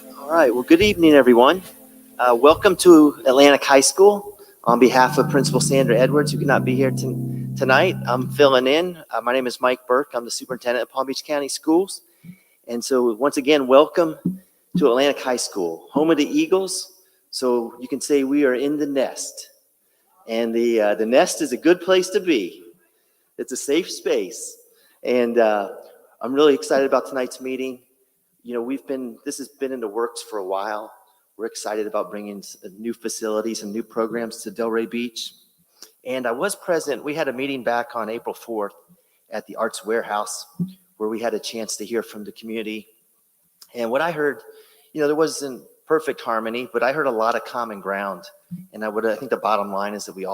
All right. Well, good evening, everyone. Welcome to Atlantic High School. On behalf of Principal Sandra Edwards, who cannot be here tonight, I'm filling in. My name is Mike Burke. I'm the superintendent of Palm Beach County Schools. And so once again, welcome to Atlantic High School, home of the Eagles. So you can say we are in the nest. And the nest is a good place to be. It's a safe space. And I'm really excited about tonight's meeting. You know, this has been in the works for a while. We're excited about bringing new facilities and new programs to Delray Beach. And I was present. We had a meeting back on April 4th at the Arts Warehouse where we had a chance to hear from the community. And what I heard, there wasn't perfect harmony, but I heard a lot of common ground. And I think the bottom line is that we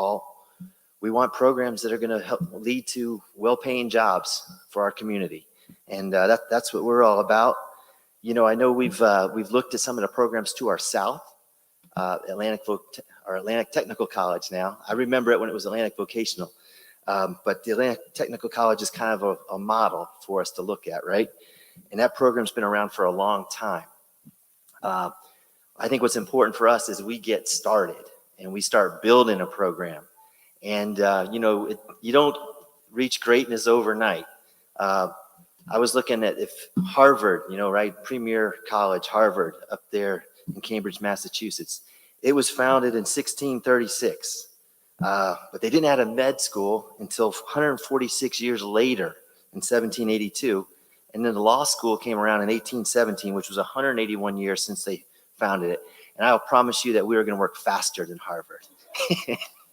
want programs that are going to help lead to well-paying jobs for our community. And that's what we're all about. I know we've looked at some of the programs to our south, Atlantic Technical College now. I remember it when it was Atlantic Vocational, but the Atlantic Technical College is kind of a model for us to look at, right? And that program's been around for a long time. I think what's important for us is we get started and we start building a program. And, you don't reach greatness overnight. I was looking at if Harvard, right, premier college, Harvard, up there in Cambridge, Massachusetts, it was founded in 1636, but they didn't have a med school until 146 years later in 1782. And then the law school came around in 1817, which was 181 years since they founded it. And I'll promise you that we are going to work faster than Harvard.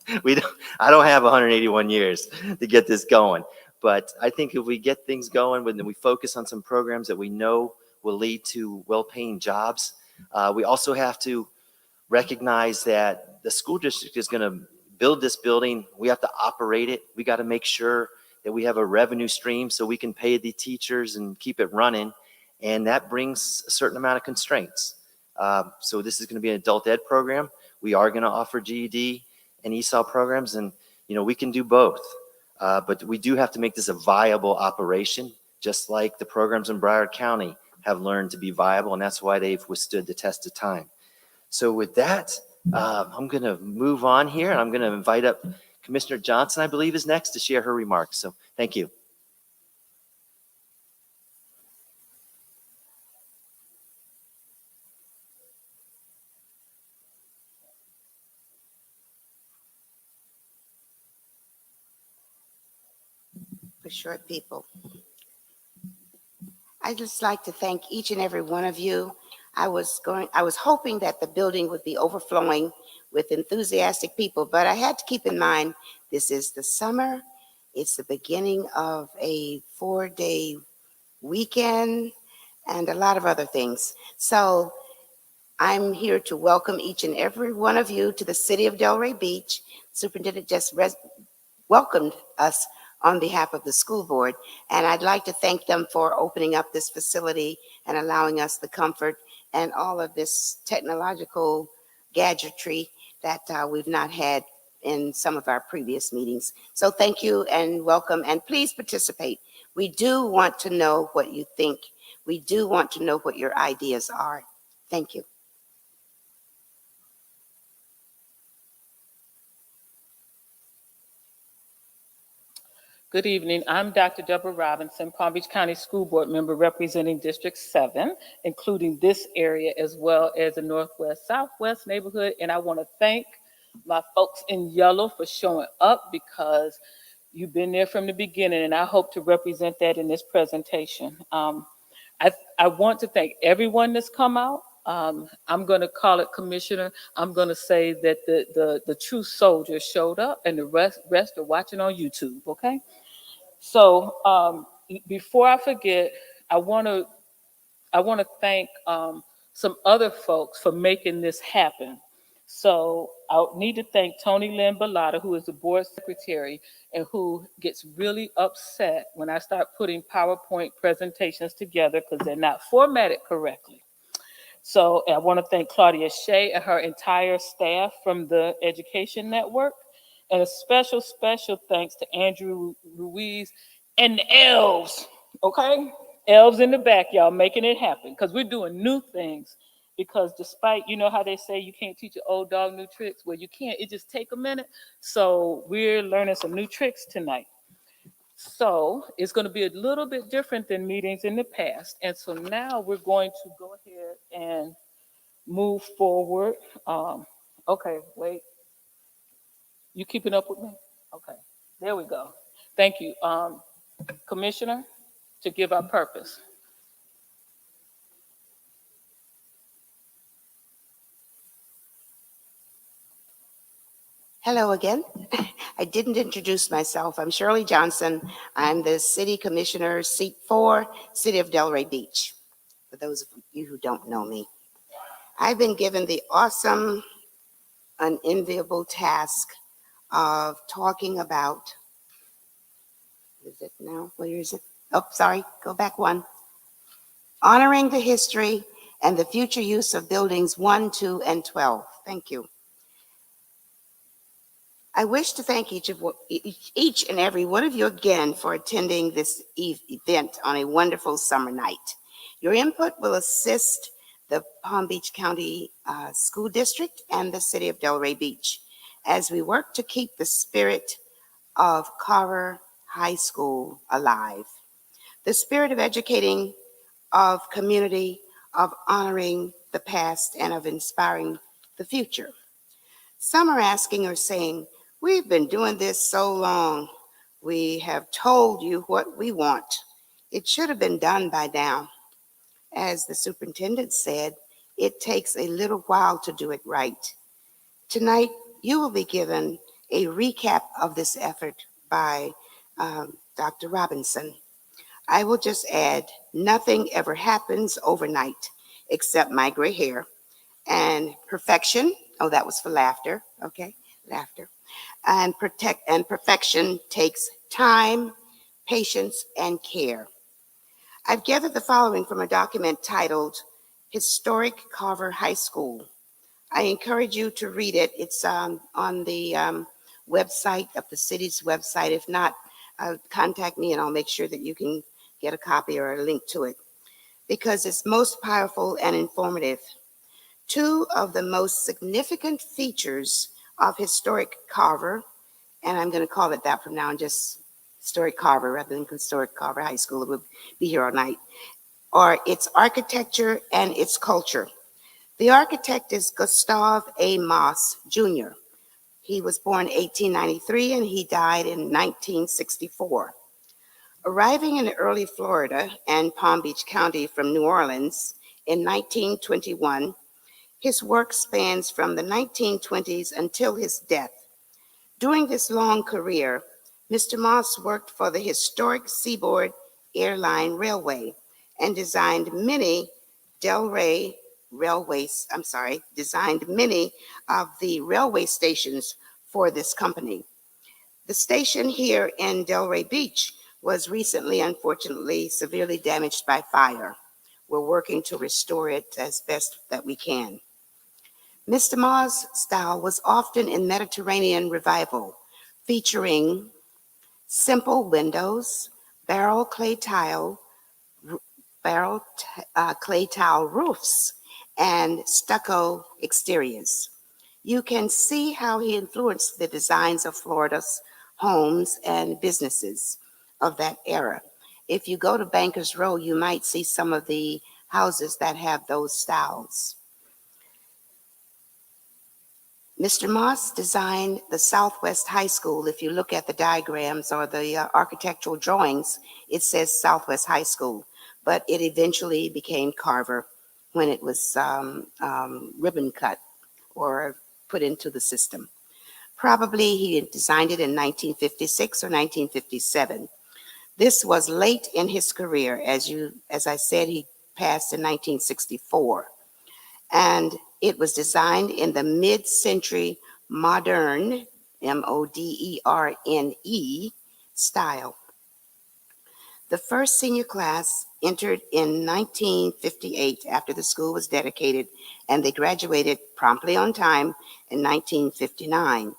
I don't have 181 years to get this going. But I think if we get things going, when we focus on some programs that we know will lead to well-paying jobs, we also have to recognize that the school district is going to build this building. We have to operate it. We got to make sure that we have a revenue stream so we can pay the teachers and keep it running. And that brings a certain amount of constraints. So this is going to be an adult ed program. We are going to offer GED and ESOL programs, and we can do both. But we do have to make this a viable operation, just like the programs in Broward County have learned to be viable, and that's why they've withstood the test of time. So with that, I'm going to move on here, and I'm going to invite up Commissioner Johnson, I believe, is next to share her remarks. So thank you. For short people. I'd just like to thank each and every one of you. I was hoping that the building would be overflowing with enthusiastic people, but I had to keep in mind, this is the summer. It's the beginning of a 4-day weekend and a lot of other things. So I'm here to welcome each and every one of you to the city of Delray Beach. Superintendent just welcomed us on behalf of the school board. And I'd like to thank them for opening up this facility and allowing us the comfort and all of this technological gadgetry that we've not had in some of our previous meetings. So thank you and welcome, and please participate. We do want to know what you think. We do want to know what your ideas are. Thank you. Good evening. I'm Dr. Deborah Robinson, Palm Beach County School Board member representing District 7, including this area as well as the Northwest Southwest neighborhood. And I want to thank my folks in yellow for showing up, because you've been there from the beginning, and I hope to represent that in this presentation. I want to thank everyone that's come out. I'm going to call it Commissioner. I'm going to say that the true soldiers showed up, and the rest are watching on YouTube, okay? So before I forget, I want to thank some other folks for making this happen. So I need to thank Tony Lynn Bellata, who is the board secretary and who gets really upset when I start putting PowerPoint presentations together because they're not formatted correctly. So I want to thank Claudia Shea and her entire staff from the Education Network. And a special thanks to Andrew Ruiz and the elves, okay? Elves in the back, y'all, making it happen, because we're doing new things. because despite, you know how they say you can't teach an old dog new tricks, well, you can't. It just take a minute. So we're learning some new tricks tonight. So it's going to be a little bit different than meetings in the past. And so now we're going to go ahead and move forward. Okay, wait. You keeping up with me? Okay, there we go. Thank you, Commissioner, to give our purpose. Hello again. I didn't introduce myself. I'm Shirley Johnson. I'm the City Commissioner, Seat 4, City of Delray Beach, for those of you who don't know me. I've been given the awesome, unenviable task of talking about, is it now? Where is it? Oh, sorry, go back one. Honoring the history and the future use of buildings 1, 2, and 12. Thank you. I wish to thank each and every one of you again for attending this event on a wonderful summer night. Your input will assist the Palm Beach County School District and the City of Delray Beach as we work to keep the spirit of Carver High School alive. The spirit of educating, of community, of honoring the past, and of inspiring the future. Some are asking or saying, we've been doing this so long. We have told you what we want. It should have been done by now. As the superintendent said, it takes a little while to do it right. Tonight, you will be given a recap of this effort by Dr. Robinson. I will just add, nothing ever happens overnight except my gray hair and perfection. Oh, that was for laughter. Okay, laughter. And perfection takes time, patience, and care. I've gathered the following from a document titled Historic Carver High School. I encourage you to read it. It's on the website of the city's website. If not, contact me and I'll make sure that you can get a copy or a link to it because it's most powerful and informative. Two of the most significant features of historic Carver, and I'm going to call it that from now on, just historic Carver rather than historic Carver High School, it would be here all night, are its architecture and its culture. The architect is Gustav A. Moss, Jr. He was born 1893 and he died in 1964. Arriving in early Florida and Palm Beach County from New Orleans in 1921, his work spans from the 1920s until his death. During this long career, Mr. Moss worked for the historic Seaboard Airline Railway and designed many designed many of the railway stations for this company. The station here in Delray Beach was recently, unfortunately, severely damaged by fire. We're working to restore it as best that we can. Mr. Ma's style was often in Mediterranean revival, featuring simple windows, barrel clay tile roofs, and stucco exteriors. You can see how he influenced the designs of Florida's homes and businesses of that era. If you go to Bankers Row, you might see some of the houses that have those styles. Mr. Moss designed the Southwest High School. If you look at the diagrams or the architectural drawings, it says Southwest High School, but it eventually became Carver when it was ribbon cut or put into the system. Probably he designed it in 1956 or 1957. This was late in his career. As I said, he passed in 1964. And it was designed in the mid-century modern, M-O-D-E-R-N-E, style. The first senior class entered in 1958 after the school was dedicated, and they graduated promptly on time in 1959.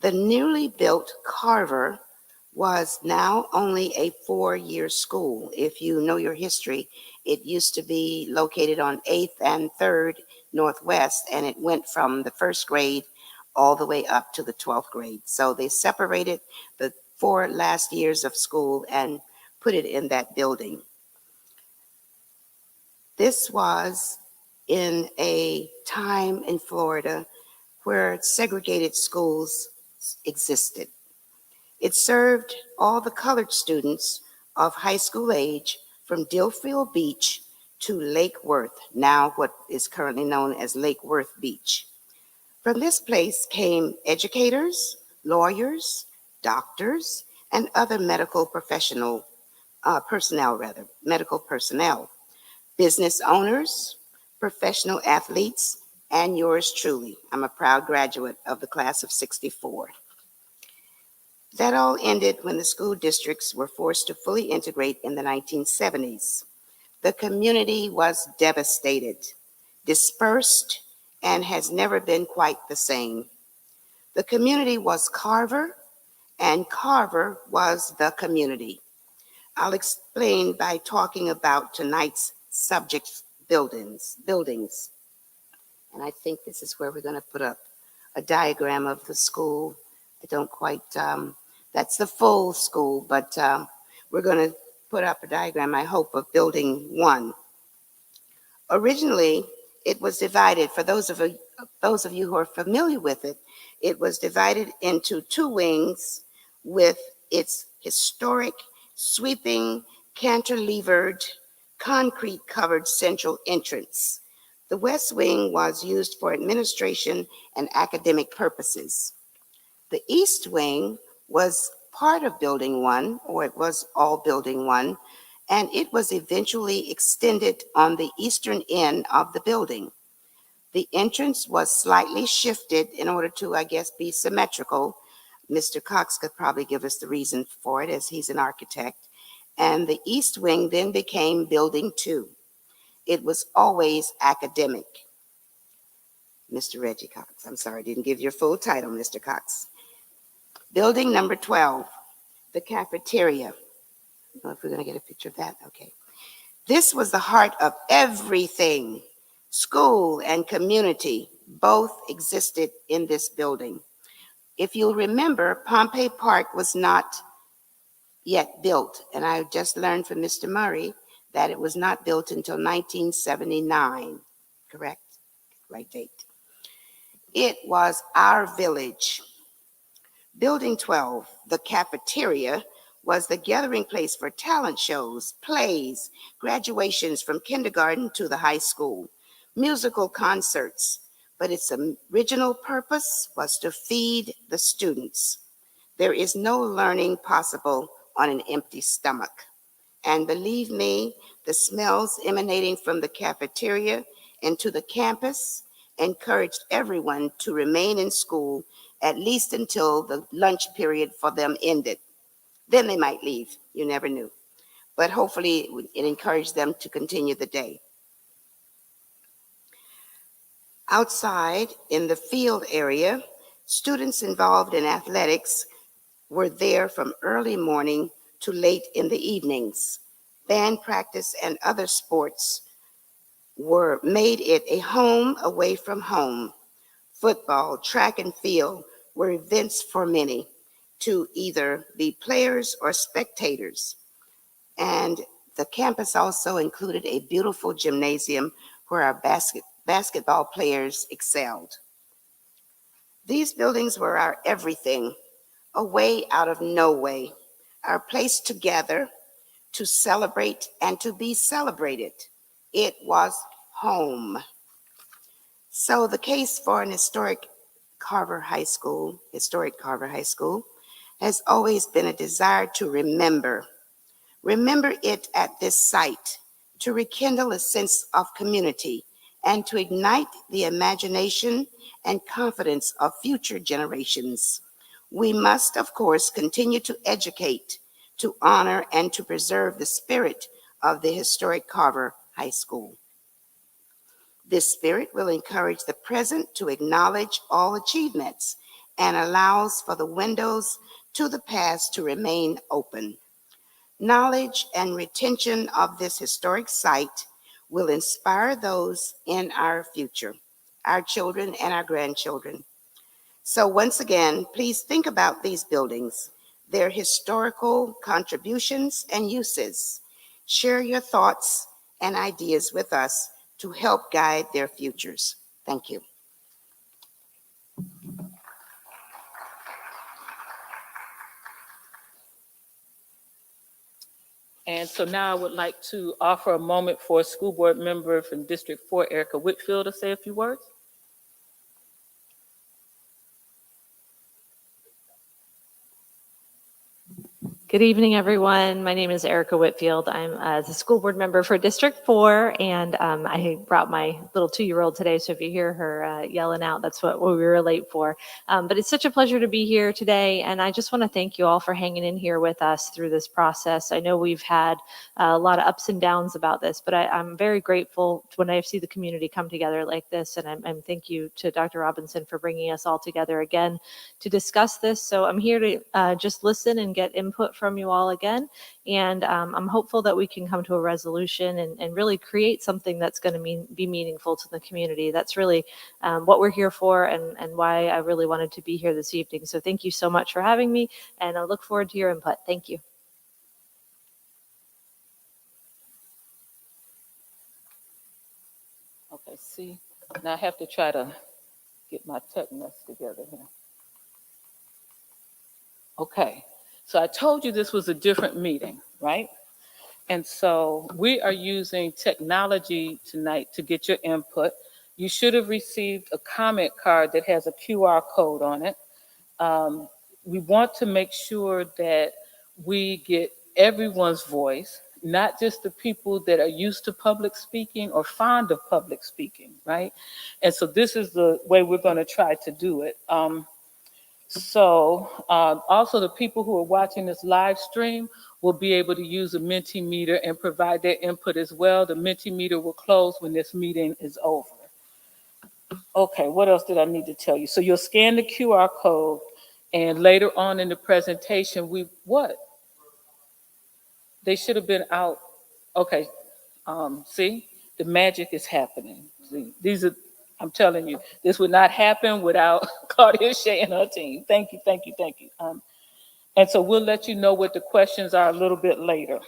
The newly built Carver was now only a 4-year school. If you know your history, it used to be located on 8th and 3rd Northwest, and it went from the first grade all the way up to the 12th grade. So they separated the 4 last years of school and put it in that building. This was in a time in Florida where segregated schools existed. It served all the colored students of high school age from Deerfield Beach to Lake Worth, now what is currently known as Lake Worth Beach. From this place came educators, lawyers, doctors, and other medical personnel, business owners, professional athletes, and yours truly. I'm a proud graduate of the class of '64. That all ended when the school districts were forced to fully integrate in the 1970s. The community was devastated, dispersed, and has never been quite the same. The community was Carver, and Carver was the community. I'll explain by talking about tonight's subject buildings. And I think this is where we're going to put up a diagram of the school. I don't quite, that's the full school, but we're going to put up a diagram, I hope, of building 1. Originally, it was divided, for those of you who are familiar with it, it was divided into 2 wings with its historic, sweeping, cantilevered, concrete-covered central entrance. The West Wing was used for administration and academic purposes. The East Wing was part of Building 1, or it was all Building 1, and it was eventually extended on the eastern end of the building. The entrance was slightly shifted in order to, I guess, be symmetrical. Mr. Cox could probably give us the reason for it, as he's an architect. And the East Wing then became Building 2. It was always academic. Mr. Reggie Cox, I'm sorry, I didn't give your full title, Mr. Cox. Building number 12, the cafeteria. I don't know if we're going to get a picture of that. Okay. This was the heart of everything. School and community both existed in this building. If you'll remember, Pompey Park was not yet built, and I just learned from Mr. Murray that it was not built until 1979. Correct? Right date. It was our village. Building 12, the cafeteria, was the gathering place for talent shows, plays, graduations from kindergarten to the high school, musical concerts, but its original purpose was to feed the students. There is no learning possible on an empty stomach. And believe me, the smells emanating from the cafeteria into the campus encouraged everyone to remain in school at least until the lunch period for them ended. Then they might leave, you never knew. But hopefully it encouraged them to continue the day. Outside in the field area, students involved in athletics were there from early morning to late in the evenings. Band practice and other sports were made it a home away from home. Football, track and field were events for many to either be players or spectators. And the campus also included a beautiful gymnasium where our basketball players excelled. These buildings were our everything, a way out of no way, our place to gather, to celebrate, and to be celebrated. It was home. So the case for an historic Carver High School, has always been a desire to remember it at this site, to rekindle a sense of community, and to ignite the imagination and confidence of future generations. We must, of course, continue to educate, to honor, and to preserve the spirit of the historic Carver High School. This spirit will encourage the present to acknowledge all achievements and allows for the windows to the past to remain open. Knowledge and retention of this historic site will inspire those in our future, our children and our grandchildren. So once again, please think about these buildings, their historical contributions and uses. Share your thoughts and ideas with us to help guide their futures. Thank you. And so now I would like to offer a moment for a school board member from District 4, Erica Whitfield, to say a few words. Good evening, everyone. My name is Erica Whitfield. I'm the school board member for District 4, and I brought my little 2-year-old today, so if you hear her yelling out, that's what we were late for. But it's such a pleasure to be here today, and I just want to thank you all for hanging in here with us through this process. I know we've had a lot of ups and downs about this, but I'm very grateful when I see the community come together like this, and I'm thank you to Dr. Robinson for bringing us all together again to discuss this. So I'm here to just listen and get input from you all again. And I'm hopeful that we can come to a resolution and really create something that's going to be meaningful to the community. That's really what we're here for and why I really wanted to be here this evening. So thank you so much for having me, and I look forward to your input. Thank you. Okay, see, now I have to try to get my tech mess together here. Okay, so I told you this was a different meeting, right? And so we are using technology tonight to get your input. You should have received a comment card that has a QR code on it. We want to make sure that we get everyone's voice, not just the people that are used to public speaking or fond of public speaking, right? And so this is the way we're going to try to do it. Also the people who are watching this live stream will be able to use a Mentimeter and provide their input as well. The Mentimeter will close when this meeting is over. Okay, what else did I need to tell you? So you'll scan the QR code, and later on in the presentation, they should have been out. Okay, see, the magic is happening. See, I'm telling you, this would not happen without Claudia Shea and her team. Thank you, thank you, thank you. And so we'll let you know what the questions are a little bit later.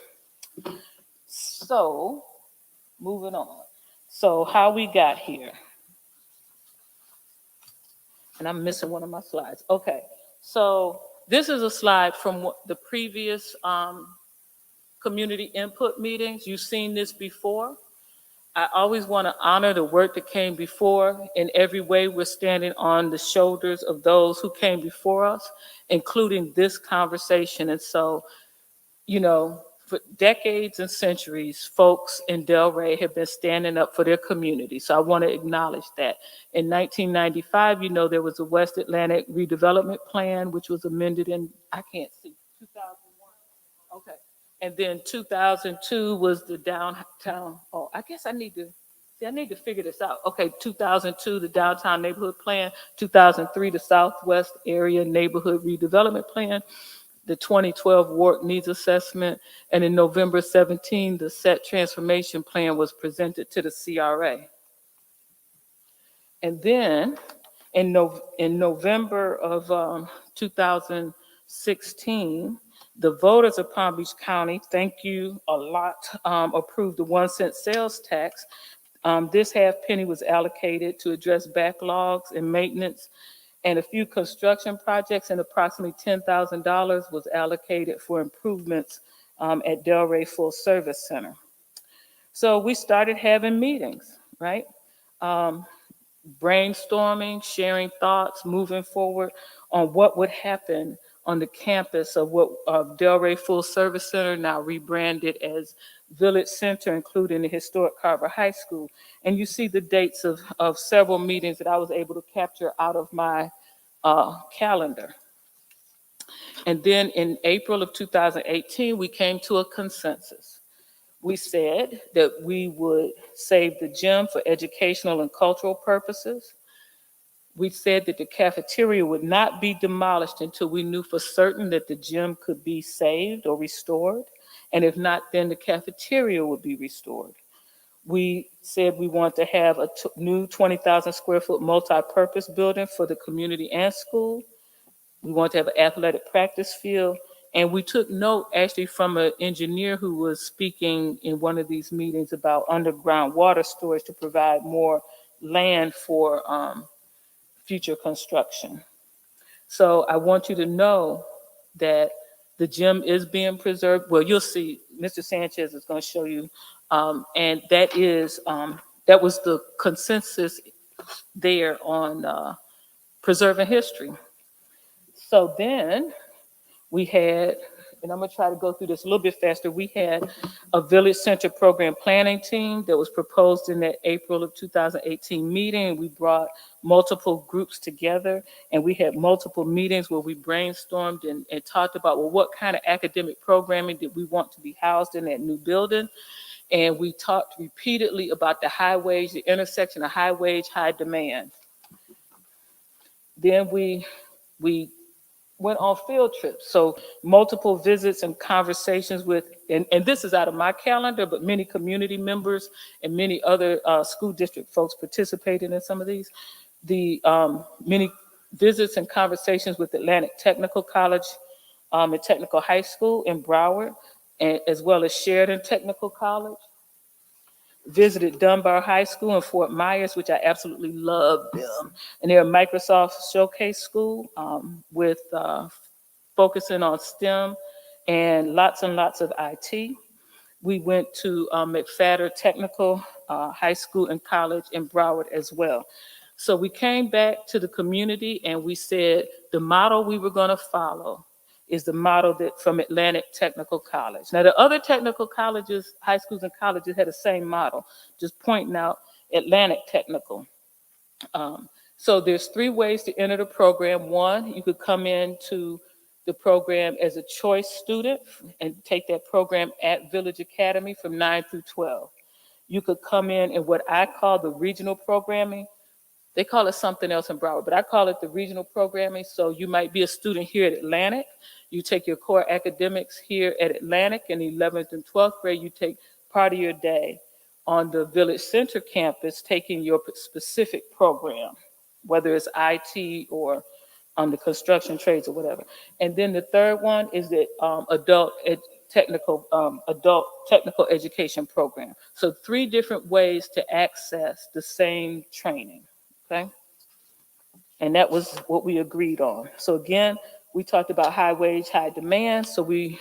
So, moving on. So how we got here. And I'm missing one of my slides. Okay, so this is a slide from the previous community input meetings. You've seen this before. I always want to honor the work that came before. In every way, we're standing on the shoulders of those who came before us, including this conversation. And so, you know, for decades and centuries, folks in Delray have been standing up for their community. So I want to acknowledge that. In 1995, you know, there was a West Atlantic redevelopment plan, which was amended in, I can't see, 2001. Okay. And then 2002 was the downtown. Oh, I guess I need to figure this out. Okay, 2002, the downtown neighborhood plan. 2003, the Southwest Area Neighborhood Redevelopment Plan. The 2012 Work Needs Assessment. And in November 17, the Set Transformation Plan was presented to the CRA. And then in November of 2016, the voters of Palm Beach County, thank you a lot, approved the 1-cent sales tax. This half penny was allocated to address backlogs and maintenance, and a few construction projects, and approximately $10,000 was allocated for improvements at Delray Full Service Center. So we started having meetings, right? Brainstorming, sharing thoughts, moving forward on what would happen on the campus of Delray Full Service Center, now rebranded as Village Center, including the historic Carver High School. And you see the dates of several meetings that I was able to capture out of my calendar. And then in April of 2018, we came to a consensus. We said that we would save the gym for educational and cultural purposes. We said that the cafeteria would not be demolished until we knew for certain that the gym could be saved or restored. And if not, then the cafeteria would be restored. We said we want to have a new 20,000 square foot multi-purpose building for the community and school. We want to have an athletic practice field. And we took note actually from an engineer who was speaking in one of these meetings about underground water storage to provide more land for future construction. So I want you to know that the gym is being preserved. Well, you'll see, Mr. Sanchez is going to show you, and that was the consensus there on preserving history. So then we had, and I'm going to try to go through this a little bit faster. We had a village center program planning team that was proposed in that April of 2018 meeting. We brought multiple groups together, and we had multiple meetings where we brainstormed and talked about, well, what kind of academic programming did we want to be housed in that new building? And we talked repeatedly about the high wage, the intersection of high wage, high demand. Then we went on field trips. So multiple visits and conversations with, and this is out of my calendar, but many community members and many other school district folks participated in some of these. The many visits and conversations with Atlantic Technical College and Technical High School in Broward, and as well as Sheridan Technical College. Visited Dunbar High School in Fort Myers, which I absolutely love them. And they're a Microsoft Showcase School with focusing on STEM and lots of IT. We went to McFadder Technical High School and College in Broward as well. So we came back to the community and we said the model we were going to follow is the model that from Atlantic Technical College. Now, the other technical colleges, high schools and colleges had the same model, just pointing out Atlantic Technical. So there's 3 ways to enter the program. One, you could come into the program as a choice student and take that program at Village Academy from 9 through 12. You could come in what I call the regional programming. They call it something else in Broward, but I call it the regional programming. So you might be a student here at Atlantic. You take your core academics here at Atlantic. In the 11th and 12th grade, you take part of your day on the Village Center campus taking your specific program, whether it's IT or on the construction trades or whatever. And then the third one is the adult technical education program. So 3 different ways to access the same training. Okay. And that was what we agreed on. So again, we talked about high wage, high demand. So we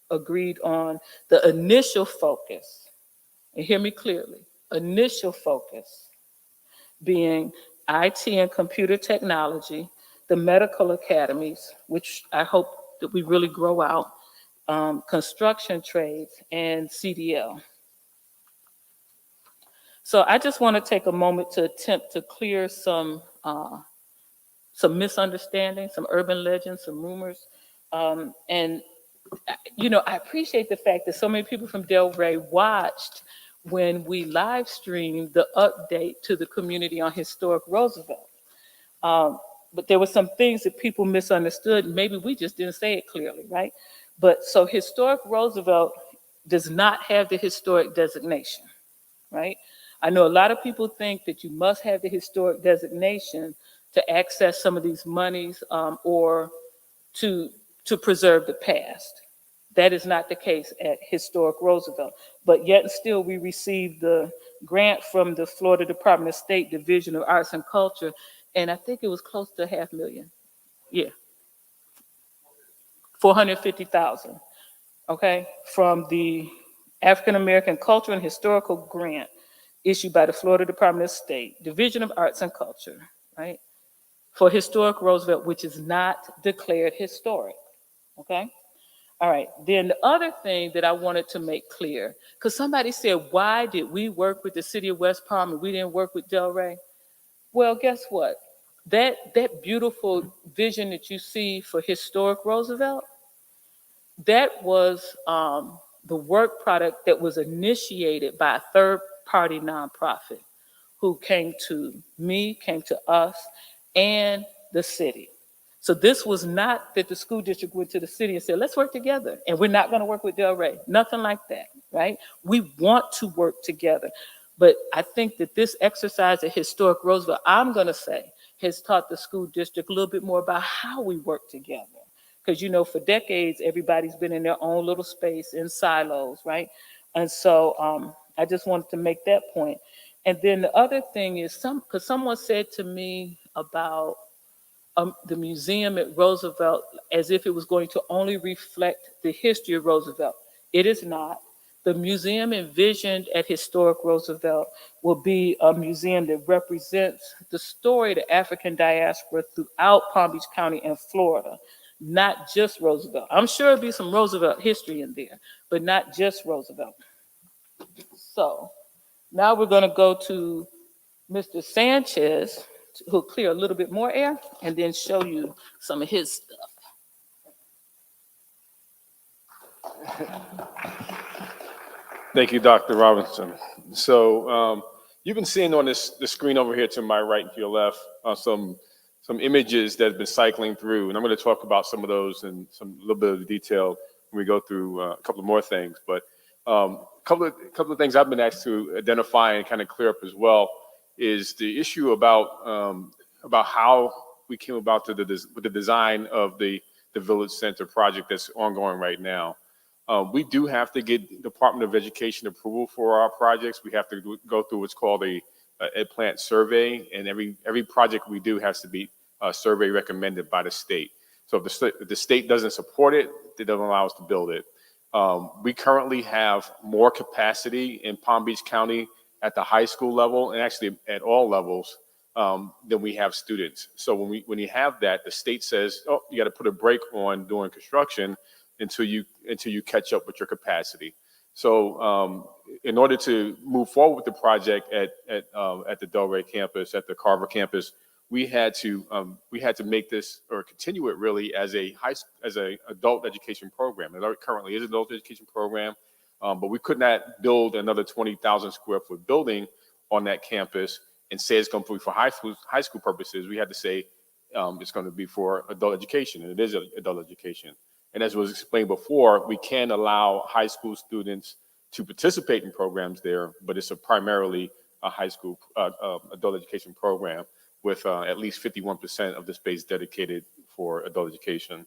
agreed on the initial focus, and hear me clearly, initial focus being IT and computer technology, the medical academies, which I hope that we really grow out, construction trades, and CDL. So I just want to take a moment to attempt to clear some misunderstandings, some urban legends, some rumors. And, I appreciate the fact that so many people from Delray watched when we live streamed the update to the community on historic Roosevelt. But there were some things that people misunderstood. Maybe we just didn't say it clearly, right? But so historic Roosevelt does not have the historic designation, right? I know a lot of people think that you must have the historic designation to access some of these monies or to preserve the past. That is not the case at Historic Roosevelt. But yet and still, we received the grant from the Florida Department of State Division of Arts and Culture, and I think it was close to $500,000. Yeah, 450,000. Okay, from the African American Culture and Historical Grant issued by the Florida Department of State Division of Arts and Culture, right? For Historic Roosevelt, which is not declared historic. Okay. All right. Then the other thing that I wanted to make clear, because somebody said, why did we work with the city of West Palm and we didn't work with Delray? Well, guess what? That beautiful vision that you see for Historic Roosevelt, that was the work product that was initiated by a third-party nonprofit who came to me, came to us, and the city. So this was not that the school district went to the city and said, let's work together and we're not going to work with Delray. Nothing like that, right? We want to work together. But I think that this exercise at Historic Roosevelt, I'm going to say, has taught the school district a little bit more about how we work together. Because, for decades, everybody's been in their own little space in silos, right? And so I just wanted to make that point. And then the other thing is, because someone said to me about the museum at Roosevelt as if it was going to only reflect the history of Roosevelt. It is not. The museum envisioned at Historic Roosevelt will be a museum that represents the story of the African diaspora throughout Palm Beach County and Florida, not just Roosevelt. I'm sure there'll be some Roosevelt history in there, but not just Roosevelt. So now we're going to go to Mr. Sanchez, who'll clear a little bit more air and then show you some of his stuff. Thank you, Dr. Robinson. So you've been seeing on the screen over here to my right and to your left some images that have been cycling through, and I'm going to talk about some of those in some little bit of detail when we go through a couple of more things. But a couple of things I've been asked to identify and kind of clear up as well is the issue about how we came about with the design of the Village Center project that's ongoing right now. We do have to get Department of Education approval for our projects. We have to go through what's called a plant survey, and every project we do has to be survey recommended by the state. So if the state doesn't support it, they don't allow us to build it. We currently have more capacity in Palm Beach County at the high school level, and actually at all levels, than we have students. So when you have that, the state says, oh, you got to put a brake on doing construction until you catch up with your capacity. So in order to move forward with the project at the Delray campus, at the Carver campus, we had to make this, or continue it really, as a adult education program. It currently is an adult education program, but we could not build another 20,000 square foot building on that campus and say it's going to be for high school purposes. We had to say it's going to be for adult education, and it is adult education. And as was explained before, we can allow high school students to participate in programs there, but it's primarily a high school adult education program with at least 51% of the space dedicated for adult education.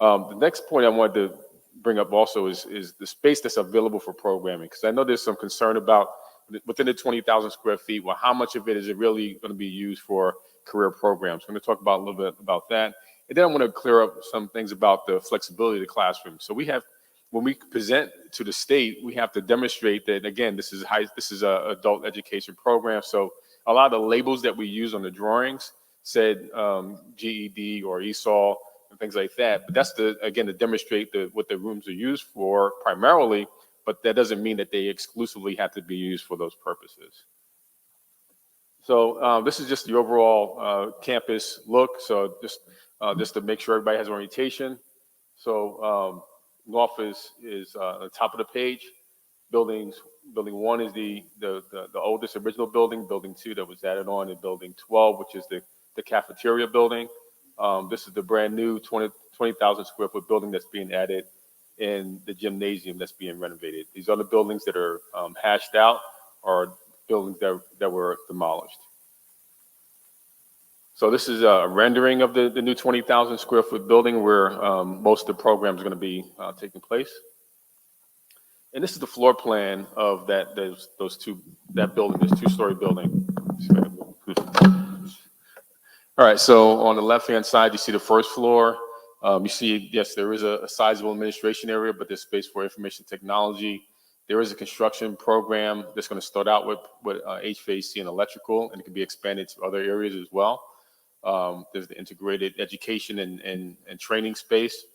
The next point I wanted to bring up also is the space that's available for programming, because I know there's some concern about within the 20,000 square feet, well, how much of it is it really going to be used for career programs? I'm going to talk about a little bit about that. And then I want to clear up some things about the flexibility of the classroom. So when we present to the state, we have to demonstrate that, again, this is a adult education program. So a lot of the labels that we use on the drawings said GED or ESOL and things like that. But that's to demonstrate what the rooms are used for primarily, but that doesn't mean that they exclusively have to be used for those purposes. So this is just the overall campus look. So just to make sure everybody has orientation. So north is on the top of the page. Building 1 is the oldest original building. Building 2 that was added on, and building 12, which is the cafeteria building. This is the brand new 20,000 square foot building that's being added in the gymnasium that's being renovated. These other buildings that are hashed out are buildings that were demolished. So this is a rendering of the new 20,000 square foot building where most of the programs are going to be taking place. And this is the floor plan of that building, this 2-story building. All right, so on the left-hand side, you see the first floor. You see, yes, there is a sizable administration area, but there's space for information technology. There is a construction program that's going to start out with HVAC and electrical, and it can be expanded to other areas as well. There's the integrated education and training space.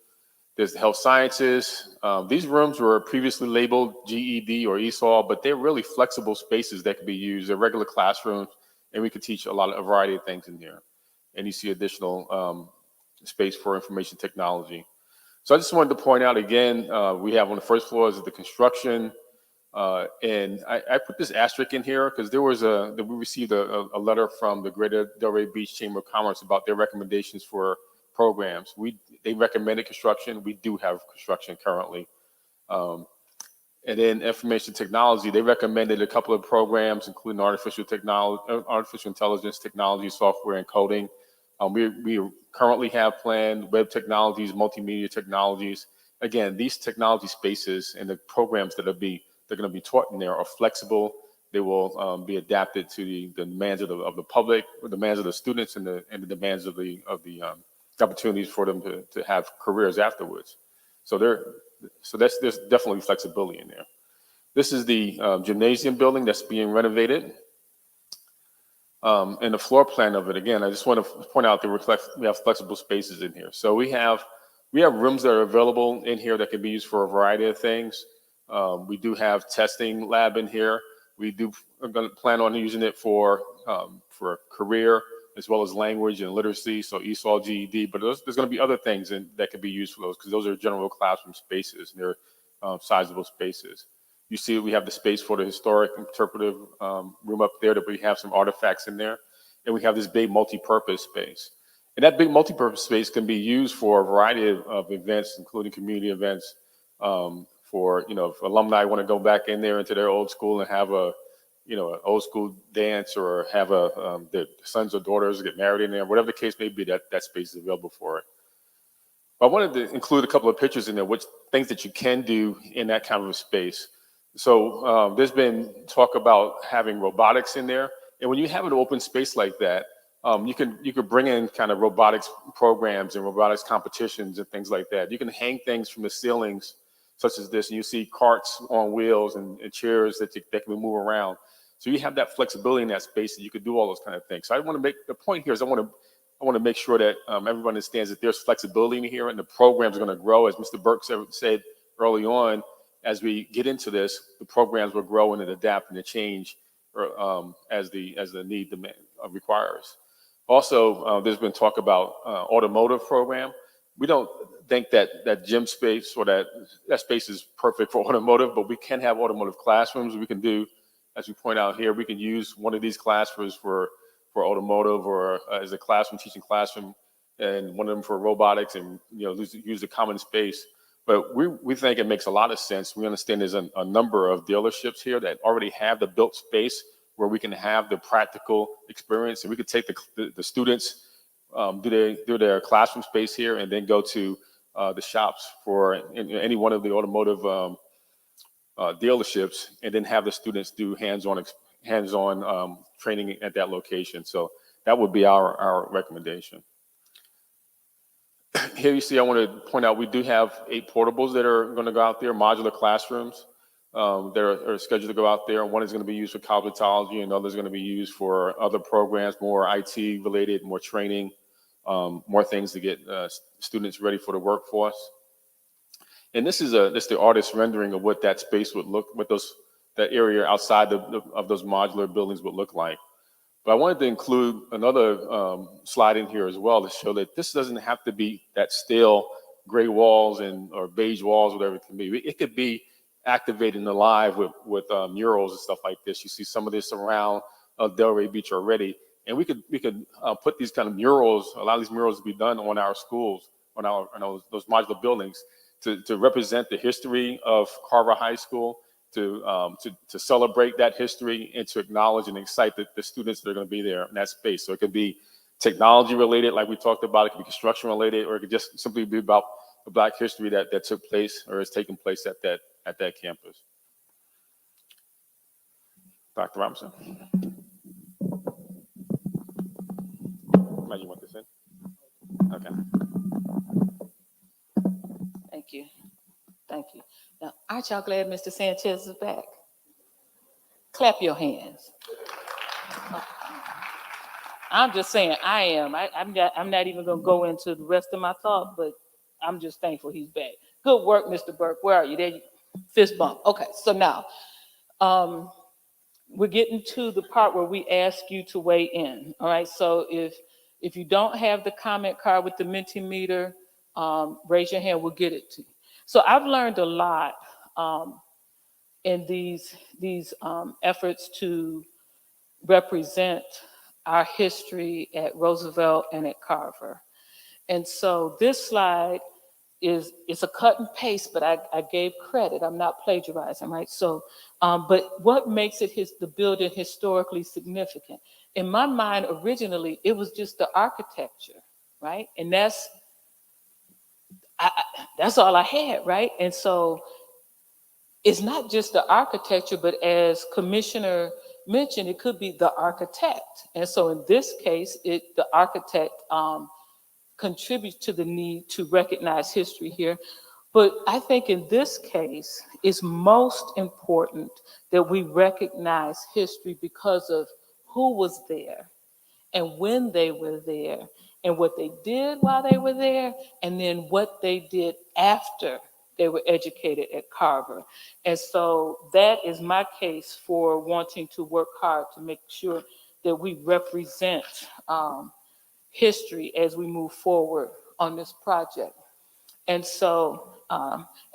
There's the health sciences. These rooms were previously labeled GED or ESOL, but they're really flexible spaces that can be used. They're regular classrooms, and we could teach a variety of things in here. And you see additional space for information technology. So I just wanted to point out again, we have on the first floor is the construction. And I put this asterisk in here because we received a letter from the Greater Delray Beach Chamber of Commerce about their recommendations for programs. They recommended construction. We do have construction currently. And then information technology, they recommended a couple of programs, including artificial intelligence technology, software, and coding. We currently have planned web technologies, multimedia technologies. Again, these technology spaces and the programs they're going to be taught in there are flexible. They will be adapted to the demands of the public, the demands of the students, and the demands of the opportunities for them to have careers afterwards. So there's definitely flexibility in there. This is the gymnasium building that's being renovated. And the floor plan of it, again, I just want to point out that we have flexible spaces in here. So we have rooms that are available in here that can be used for a variety of things. We do have testing lab in here. We are going to plan on using it for career as well as language and literacy, so ESOL, GED. But there's going to be other things that could be used for those because those are general classroom spaces and they're sizable spaces. You see, we have the space for the historic interpretive room up there that we have some artifacts in there. And we have this big multi-purpose space. And that big multi-purpose space can be used for a variety of events, including community events. If alumni want to go back in there into their old school and have an old school dance, or have their sons or daughters get married in there, whatever the case may be, that space is available for it. But I wanted to include a couple of pictures in there, which things that you can do in that kind of a space. So there's been talk about having robotics in there. And when you have an open space like that, you could bring in kind of robotics programs and robotics competitions and things like that. You can hang things from the ceilings, such as this, and you see carts on wheels and chairs that can move around. So you have that flexibility in that space that you could do all those kind of things. So I want to make the point here is I want to make sure that everyone understands that there's flexibility in here and the programs are going to grow. As Mr. Burke said early on, as we get into this, the programs will grow and adapt and change as the need requires. Also, there's been talk about automotive program. We don't think that gym space or that space is perfect for automotive, but we can have automotive classrooms. We can do, as we point out here, we can use one of these classrooms for automotive, or as a teaching classroom, and one of them for robotics, and use the common space. But we think it makes a lot of sense. We understand there's a number of dealerships here that already have the built space where we can have the practical experience, and we could take the students, do their classroom space here, and then go to the shops for any one of the automotive dealerships, and then have the students do hands-on training at that location. So that would be our recommendation. Here you see, I want to point out, we do have 8 portables that are going to go out there, modular classrooms that are scheduled to go out there. One is going to be used for cosmetology, and others going to be used for other programs, more IT related, more training, more things to get students ready for the workforce. And this is the artist's rendering of what that space would look, that area outside of those modular buildings would look like. But I wanted to include another slide in here as well to show that this doesn't have to be that stale gray walls or beige walls, whatever it can be. It could be activated and alive with murals and stuff like this. You see some of this around Delray Beach already. And we could put these kind of murals, allow these murals to be done on our schools, on those modular buildings, to represent the history of Carver High School, to celebrate that history, and to acknowledge and excite the students that are going to be there in that space. So it could be technology related, like we talked about. It could be construction related, or it could just simply be about the Black history that took place or has taken place at that campus. Dr. Robinson. You want this in? Okay. Thank you. Now, aren't y'all glad Mr. Sanchez is back? Clap your hands. I'm just saying, I am. I'm not even going to go into the rest of my thought, but I'm just thankful he's back. Good work, Mr. Burke. Where are you? There you fist bump. Okay, so now we're getting to the part where we ask you to weigh in. All right, so if you don't have the comment card with the Mentimeter, raise your hand, we'll get it to you. So I've learned a lot in these efforts to represent our history at Roosevelt and at Carver. And so this slide is a cut and paste, but I gave credit. I'm not plagiarizing, right? So, but what makes it the building historically significant? In my mind, originally, it was just the architecture, right? And that's all I had, right? And so it's not just the architecture, but as Commissioner mentioned, it could be the architect. And so in this case, the architect contributes to the need to recognize history here. But I think in this case, it's most important that we recognize history because of who was there and when they were there and what they did while they were there and then what they did after they were educated at Carver. And so that is my case for wanting to work hard to make sure that we represent history as we move forward on this project. And so,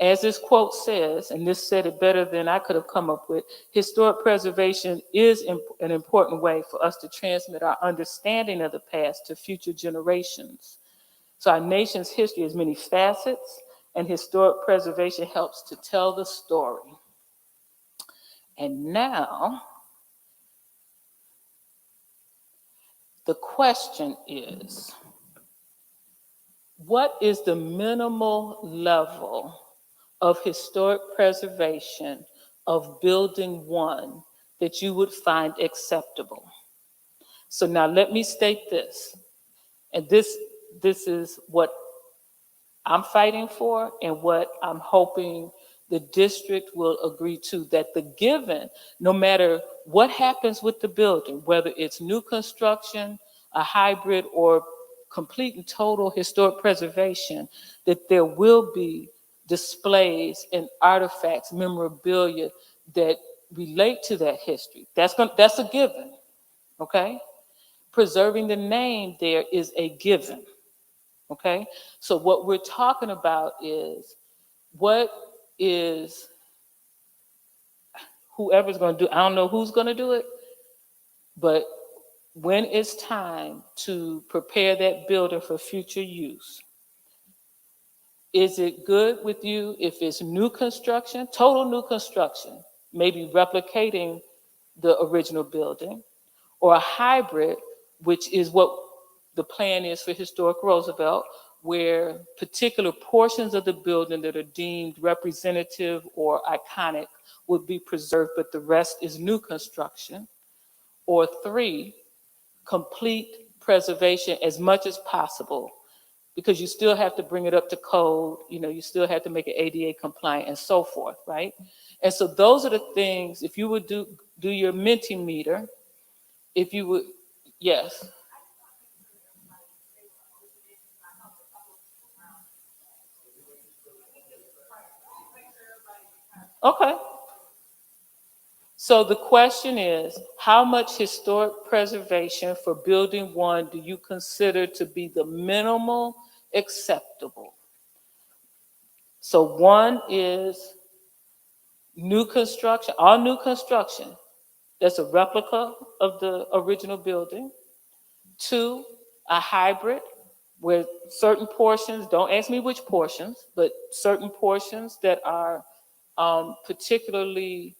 as this quote says, and this said it better than I could have come up with, historic preservation is an important way for us to transmit our understanding of the past to future generations. So our nation's history has many facets, and historic preservation helps to tell the story. And now, the question is, what is the minimal level of historic preservation of building one that you would find acceptable? So now let me state this, and this is what I'm fighting for and what I'm hoping the district will agree to, that the given, no matter what happens with the building, whether it's new construction, a hybrid, or complete and total historic preservation, that there will be displays and artifacts, memorabilia that relate to that history. That's a given, okay? Preserving the name there is a given, okay? So what we're talking about is what is whoever's going to do, I don't know who's going to do it, but when it's time to prepare that building for future use, is it good with you if it's new construction, total new construction, maybe replicating the original building, or a hybrid, which is what the plan is for Historic Roosevelt, where particular portions of the building that are deemed representative or iconic would be preserved, but the rest is new construction. Or 3, complete preservation as much as possible, because you still have to bring it up to code, you still have to make it ADA compliant and so forth, right? And so those are the things, if you would do your Mentimeter, if you would, yes. Okay. So the question is, how much historic preservation for building one do you consider to be the minimal acceptable? So 1 is new construction, all new construction, that's a replica of the original building. 2, a hybrid, where certain portions, don't ask me which portions, but certain portions that are particularly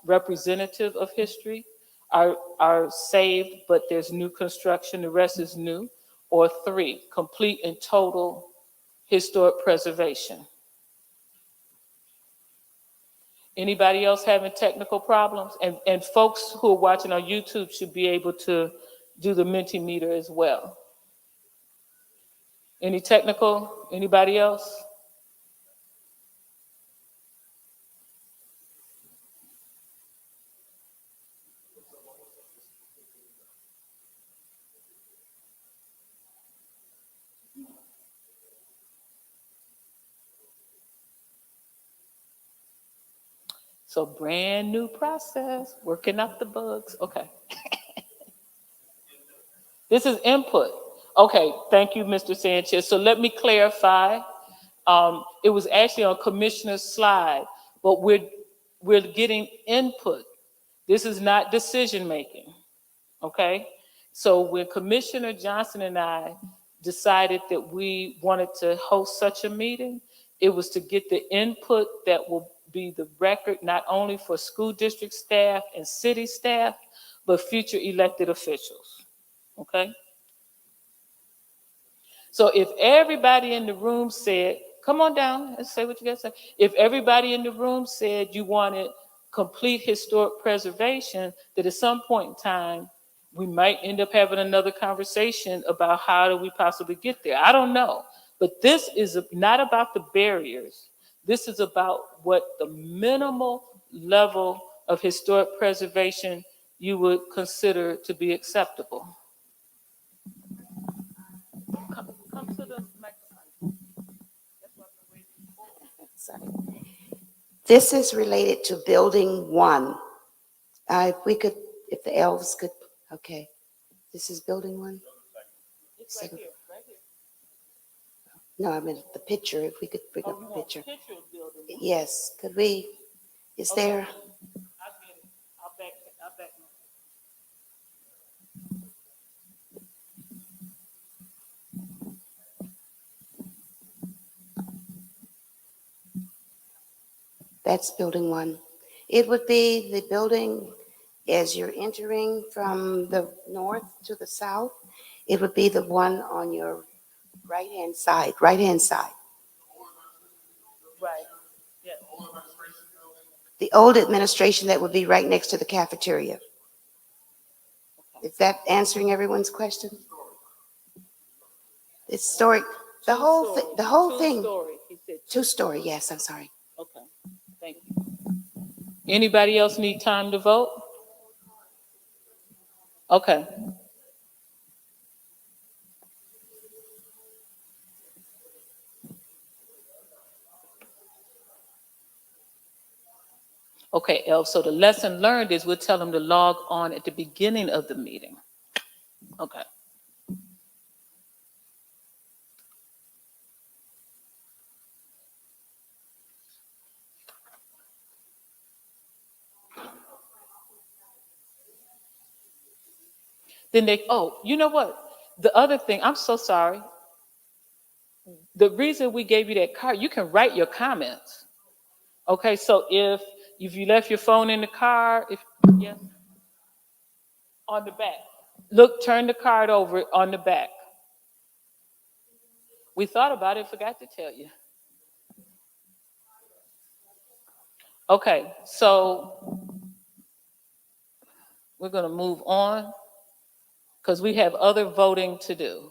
representative of history are saved, but there's new construction, the rest is new. Or 3, complete and total historic preservation. Anybody else having technical problems? And folks who are watching on YouTube should be able to do the Mentimeter as well. Any technical? Anybody else? So brand new process, working out the bugs. Okay. This is input. Okay, thank you, Mr. Sanchez. So let me clarify. It was actually on Commissioner's slide, but we're we're getting input. This is not decision making, okay? So when Commissioner Johnson and I decided that we wanted to host such a meeting, it was to get the input that will be the record not only for school district staff and city staff, but future elected officials, okay? So if everybody in the room said, come on down and say what you got to say. If everybody in the room said you wanted complete historic preservation, that at some point in time, we might end up having another conversation about how do we possibly get there. I don't know. But this is not about the barriers. This is about what the minimal level of historic preservation you would consider to be acceptable. Come to the microphone. Sorry. This is related to building one. If we could, if the elves could, okay. This is building one? It's right here, right here. No, I meant the picture, if we could bring Oh, up you the want picture. picture of building one? Yes, could we, is Okay. there, I get it. I'll back. that's building one. It would be the building as you're entering from the north to the south. It would be the one on your right-hand side. Right. Yeah. The old administration that would be right next to the cafeteria. Is that answering everyone's question? It's historic, the whole thing. Two-story. He said Two-story, yes, I'm sorry. okay. Thank you. Anybody else need time to vote? Okay. Okay, Elf. So the lesson learned is we'll tell them to log on at the beginning of the meeting. Okay. Then they, oh, you know what? The other thing, I'm so sorry. The reason we gave you that card, you can write your comments. Okay, so if you left your phone in the car, if yes, on the back. Look, turn the card over on the back. We thought about it, forgot to tell you. Okay, so we're going to move on because we have other voting to do.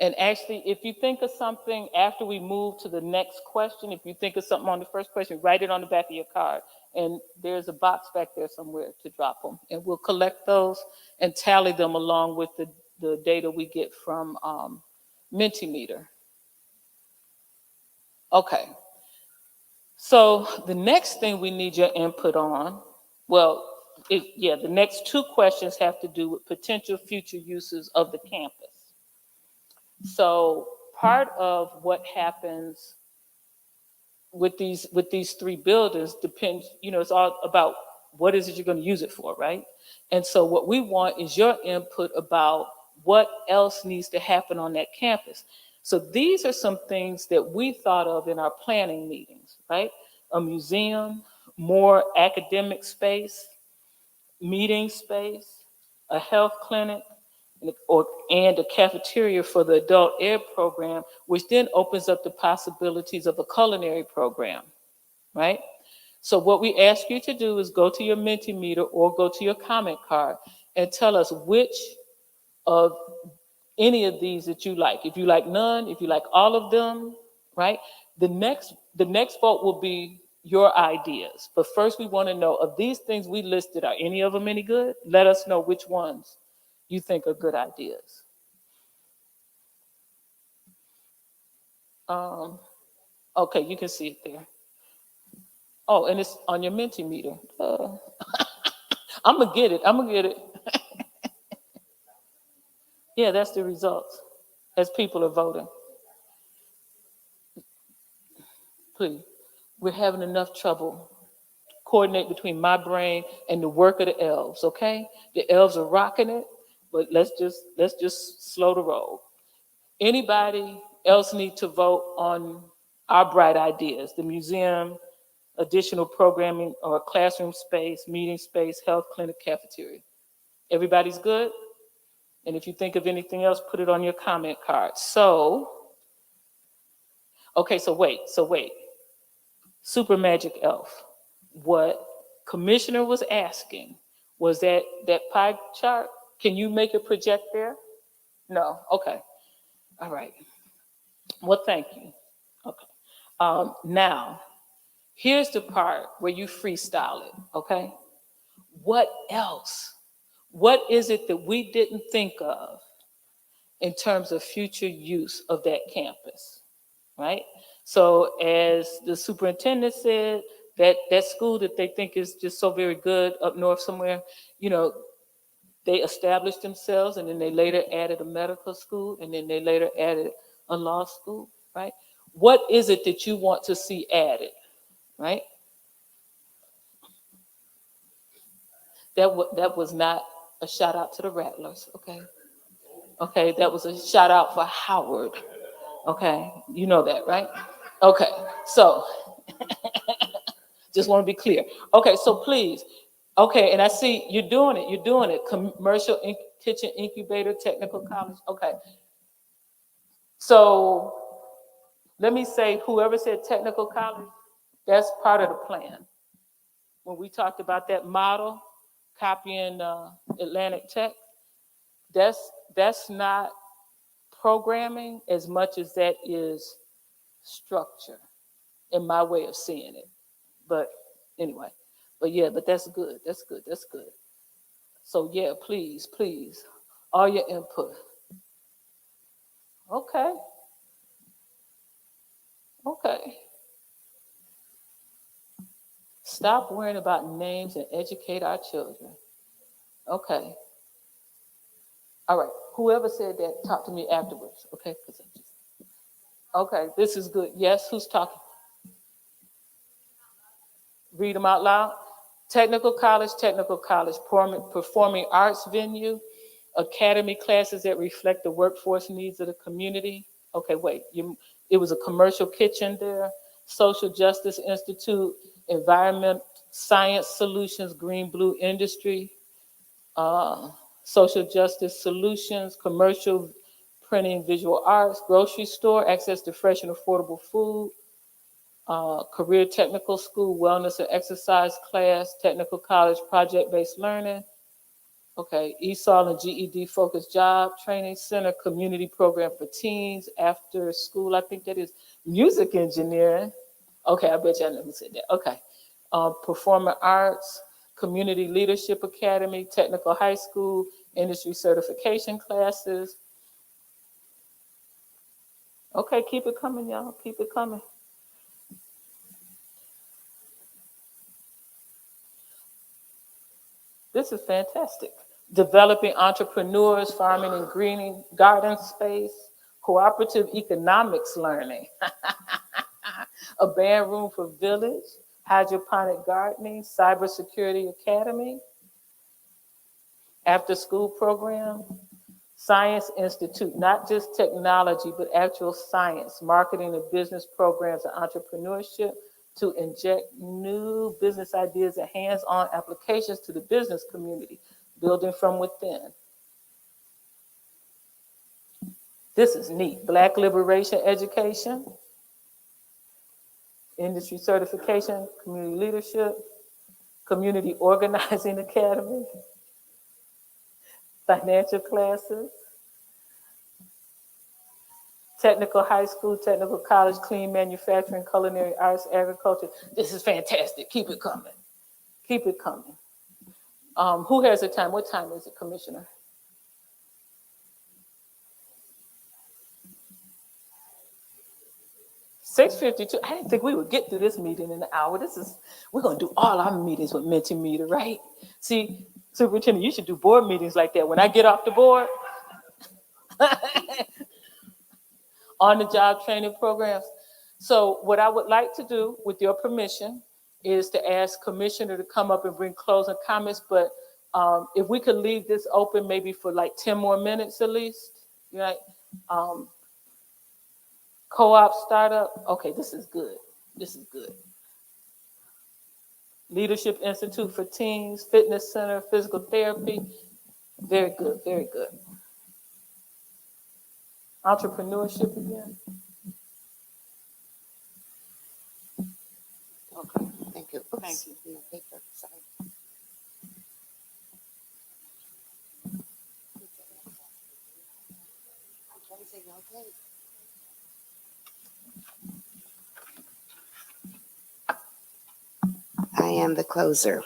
And actually, if you think of something after we move to the next question, if you think of something on the first question, write it on the back of your card. And there's a box back there somewhere to drop them. And we'll collect those and tally them along with the data we get from Mentimeter. Okay. So the next thing we need your input on, well, the next two questions have to do with potential future uses of the campus. So part of what happens with these three buildings depends, it's all about what is it you're going to use it for, right? And so what we want is your input about what else needs to happen on that campus. So these are some things that we thought of in our planning meetings, right? A museum, more academic space, meeting space, a health clinic, and a cafeteria for the adult ed program, which then opens up the possibilities of a culinary program, right? So what we ask you to do is go to your Mentimeter or go to your comment card and tell us which of any of these that you like. If you like none, if you like all of them, right? The next vote will be your ideas. But first we want to know, of these things we listed, are any of them any good? Let us know which ones you think are good ideas. Okay, you can see it there. Oh, and it's on your Mentimeter. I'm gonna get it. Yeah, that's the results as people are voting. please. We're having enough trouble coordinate between my brain and the work of the elves, okay? The elves are rocking it, but let's just slow the roll. Anybody else need to vote on our bright ideas? The museum, additional programming or classroom space, meeting space, health clinic, cafeteria. Everybody's good? And if you think of anything else, put it on your comment card. Okay, so wait. Super Magic Elf. What Commissioner was asking was that pie chart. Can you make it project there? No. Okay. All right. Well, thank you. Okay. Now, here's the part where you freestyle it. Okay. What else? What is it that we didn't think of in terms of future use of that campus? Right? So as the superintendent said, that school that they think is just so very good up north somewhere, you know, they established themselves and then they later added a medical school and then they later added a law school, right? What is it that you want to see added, right? That was not a shout out to the Rattlers, okay? Okay, that was a shout out for Howard. Okay, you know that, right? Okay, so just want to be clear. Okay, so please, okay, and I see you're doing it. You're doing it. Commercial kitchen incubator, technical college. Okay, so let me say, whoever said technical college, that's part of the plan. When we talked about that model, copying Atlantic Tech, that's not programming as much as that is structure, in my way of seeing it. But anyway, but yeah, but that's good. That's good. That's good. So yeah, please, all your input. Okay, okay. Stop worrying about names and educate our children. Okay. All right. Whoever said that, talk to me afterwards. Okay. Okay. This is good. Yes. Who's talking? Read them out loud. Technical college, performing arts venue, academy classes that reflect the workforce needs of the community. Okay, wait, it was a commercial kitchen there, social justice institute, environment science solutions, green blue industry, social justice solutions, commercial printing, visual arts, grocery store, access to fresh and affordable food, career technical school, wellness and exercise class, technical college, project-based learning. Okay, ESOL and GED focused job training center, community program for teens, after school, I think that is music engineering. Okay, I bet you I know who said that. Okay, performing arts, community leadership academy, technical high school, industry certification classes. Okay, keep it coming, y'all, keep it coming. This is fantastic. Developing entrepreneurs, farming and greening garden space, cooperative economics learning, a band room for village, hydroponic gardening, cybersecurity academy, after school program, science institute, not just technology, but actual science, marketing and business programs and entrepreneurship, to inject new business ideas and hands-on applications to the business community, building from within. This is neat. Black liberation education, industry certification, community leadership, community organizing academy, financial classes, technical high school, technical college, clean manufacturing, culinary arts, agriculture. This is fantastic. Keep it coming. Keep it coming. Who has the time? What time is it, Commissioner? 6:52. I didn't think we would get through this meeting in an hour. We're gonna do all our meetings with Mentimeter, right? See, Superintendent, you should do board meetings like that. When I get off the board, on the job training programs. So what I would like to do, with your permission, is to ask Commissioner to come up and bring closing comments, but if we could leave this open maybe for like 10 more minutes at least, right? Um, Co-op startup, okay, this is good. This is good. Leadership Institute for Teens, Fitness Center, Physical Therapy, very good, very good. Entrepreneurship again. Okay, thank you. Oops, Thank you. no paper, sorry. Closing, okay. I am the closer.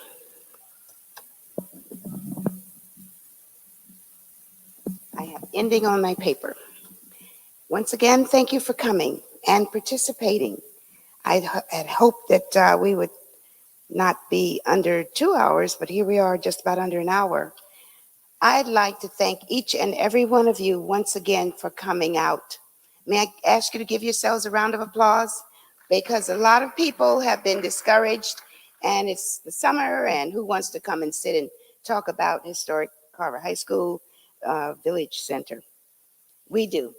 I have ending on my paper. Once again, thank you for coming and participating. I had hoped that we would not be under 2 hours, but here we are just about under an hour. I'd like to thank each and every one of you once again for coming out. May I ask you to give yourselves a round of applause? Because a lot of people have been discouraged, and it's the summer, and who wants to come and sit and talk about historic Carver High School Village Center? We do.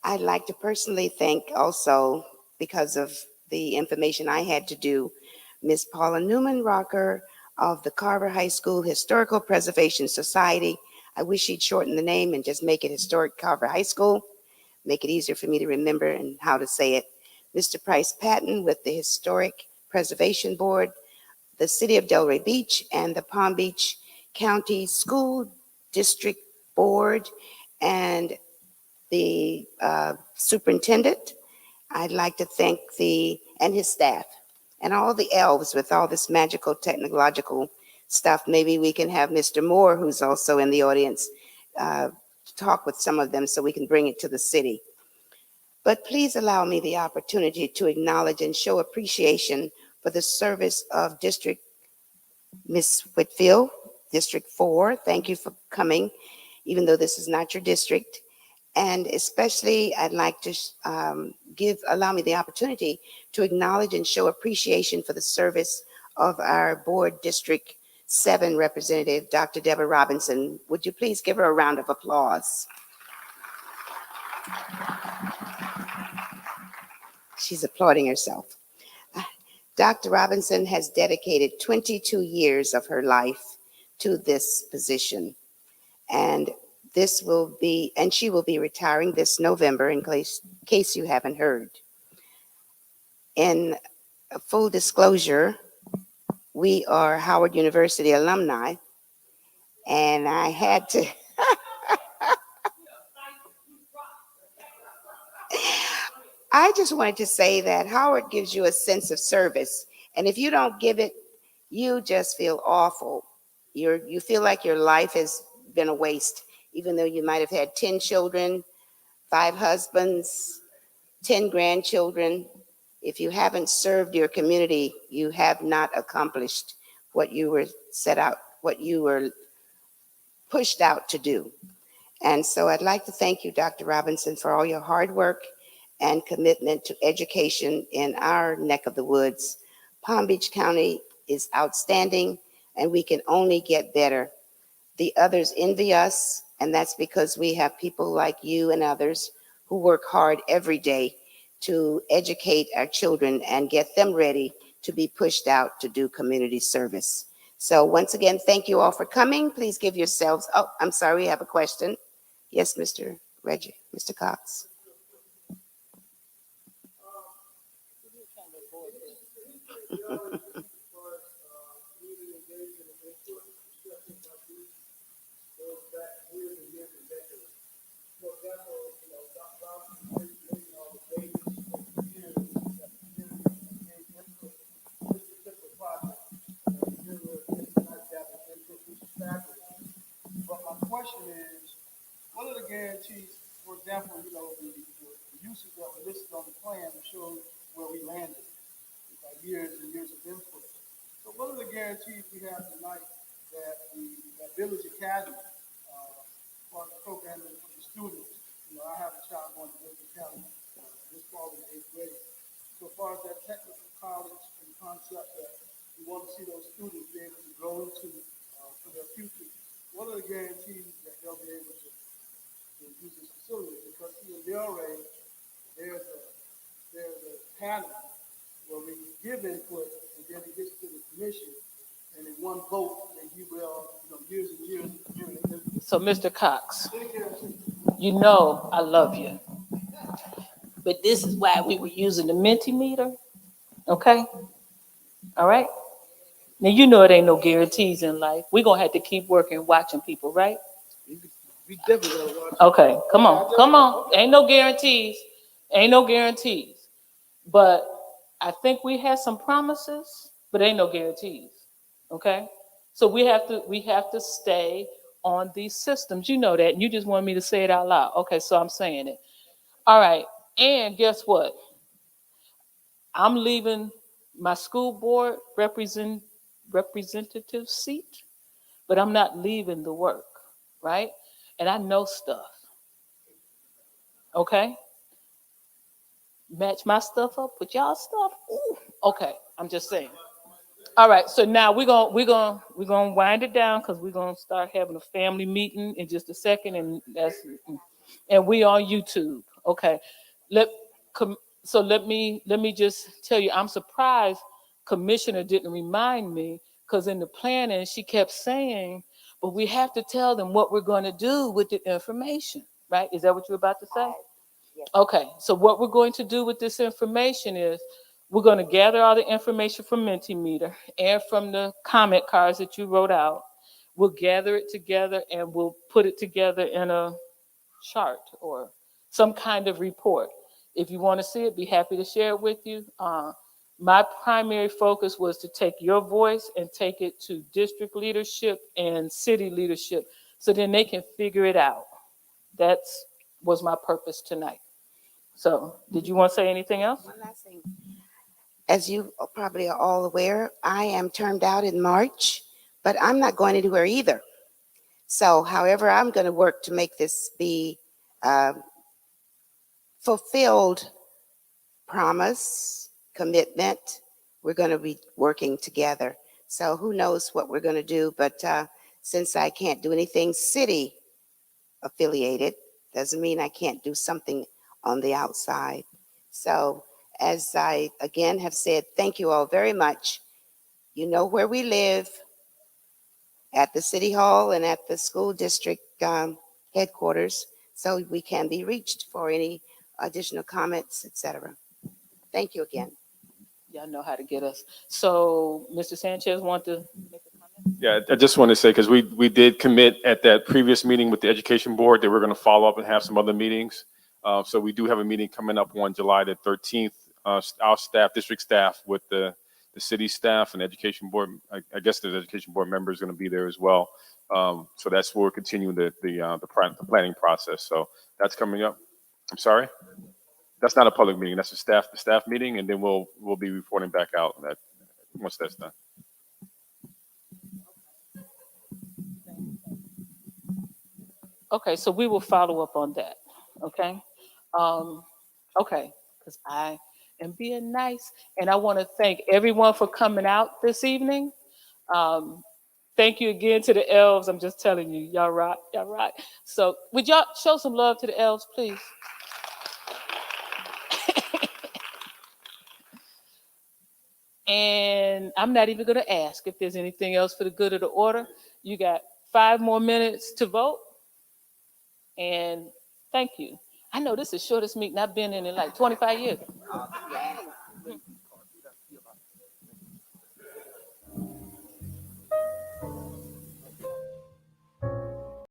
I'd like to personally thank also, because of the information I had to do, Miss Paula Newman Rocker of the Carver High School Historical Preservation Society. I wish she'd shorten the name and just make it Historic Carver High School, make it easier for me to remember and how to say it. Mr. Price Patton with the Historic Preservation Board, the City of Delray Beach, and the Palm Beach County School District Board, and the superintendent. I'd like to thank and his staff and all the elves with all this magical technological stuff. Maybe we can have Mr. Moore, who's also in the audience, talk with some of them so we can bring it to the city. But please allow me the opportunity to acknowledge and show appreciation for the service of District Miss Whitfield, District 4. Thank you for coming, even though this is not your district. And especially, I'd like to allow me the opportunity to acknowledge and show appreciation for the service of our Board District 7 representative, Dr. Deborah Robinson. Would you please give her a round of applause? She's applauding herself. Dr. Robinson has dedicated 22 years of her life to this position. And she will be retiring this November, in case you haven't heard. In full disclosure, we are Howard University alumni, and I had to, I just wanted to say that Howard gives you a sense of service, and if you don't give it, you just feel awful. You feel like your life has been a waste, even though you might have had 10 children, 5 husbands, 10 grandchildren. If you haven't served your community, you have not accomplished what you were what you were pushed out to do. And so I'd like to thank you, Dr. Robinson, for all your hard work and commitment to education in our neck of the woods. Palm Beach County is outstanding, and we can only get better. The others envy us, and that's because we have people like you and others who work hard every day to educate our children and get them ready to be pushed out to do community service. So once again, thank you all for coming. Please give yourselves, oh, I'm sorry, we have a question. Yes, Mr. Reggie, Mr. Cox. But my question is, what are the guarantees, for example, the uses that were listed on the plan to show where we landed, like years and years of input. So what are the guarantees we have tonight that that Village Academy, part of the program for the students, I have a child going to Village Academy this fall in eighth grade. So far as that technical college and concept that we want to see those students be able to grow into for their future, what are the guarantees that they'll be able to use this facility? Because see, in Delray, there's a pattern where we give input and then it gets to the commission, and in one vote, and you will, years and years. So, Mr. Cox, They guarantee. you know I love you. But this is why we were using the Mentimeter, okay? All right? Now, you know it ain't no guarantees in life. We're going to have to keep working, watching people, right? We definitely gotta watch. Okay, come on, come on. Ain't no guarantees. Ain't no guarantees. But I think we had some promises, but ain't no guarantees. Okay? So we have to stay on these systems. You know that, and you just want me to say it out loud. Okay, so I'm saying it. All right. And guess what? I'm leaving my school board representative seat, but I'm not leaving the work, right? And I know stuff. Okay? Match my stuff up with y'all stuff. Ooh, okay, I'm just saying. All right, so now we're gonna wind it down because we're gonna start having a family meeting in just a second, and we on YouTube. Okay, let so let me just tell you, I'm surprised Commissioner didn't remind me because in the planning she kept saying, but we have to tell them what we're going to do with the information, right? Is that what you're about to say? Yes. Okay, so what we're going to do with this information is we're going to gather all the information from Mentimeter and from the comment cards that you wrote out. We'll gather it together and we'll put it together in a chart or some kind of report. If you want to see it, be happy to share it with you. My primary focus was to take your voice and take it to district leadership and city leadership so then they can figure it out. That was my purpose tonight. So, did you want to say anything else? One last thing. As you probably are all aware, I am termed out in March, but I'm not going anywhere either. So, however, I'm going to work to make this be fulfilled promise, commitment. We're going to be working together. So, who knows what we're going to do? But since I can't do anything city affiliated, doesn't mean I can't do something on the outside. So, as I again have said, thank you all very much. You know where we live at the city hall and at the school district headquarters, so we can be reached for any additional comments, etc. Thank you again. Y'all know how to get us. So, Mr. Sanchez, want to make a comment? Yeah, I just want to say, because we did commit at that previous meeting with the education board that we're going to follow up and have some other meetings. So we do have a meeting coming up on July the 13th. Our staff, district staff, with the city staff and education board. I guess the education board member is going to be there as well. So that's where we're continuing the planning process. So that's coming up. I'm sorry. That's not a public meeting. That's the staff meeting, and then we'll be reporting back out that once that's done. Okay, so we will follow up on that. Okay. Um, okay, because I am being nice, and I want to thank everyone for coming out this evening. Um, thank you again to the elves. I'm just telling you, y'all rock, y'all rock. So, would y'all show some love to the elves, please? And I'm not even going to ask if there's anything else for the good of the order. You got 5 more minutes to vote. And thank you. I know this is the shortest meeting I've been in like 25 years.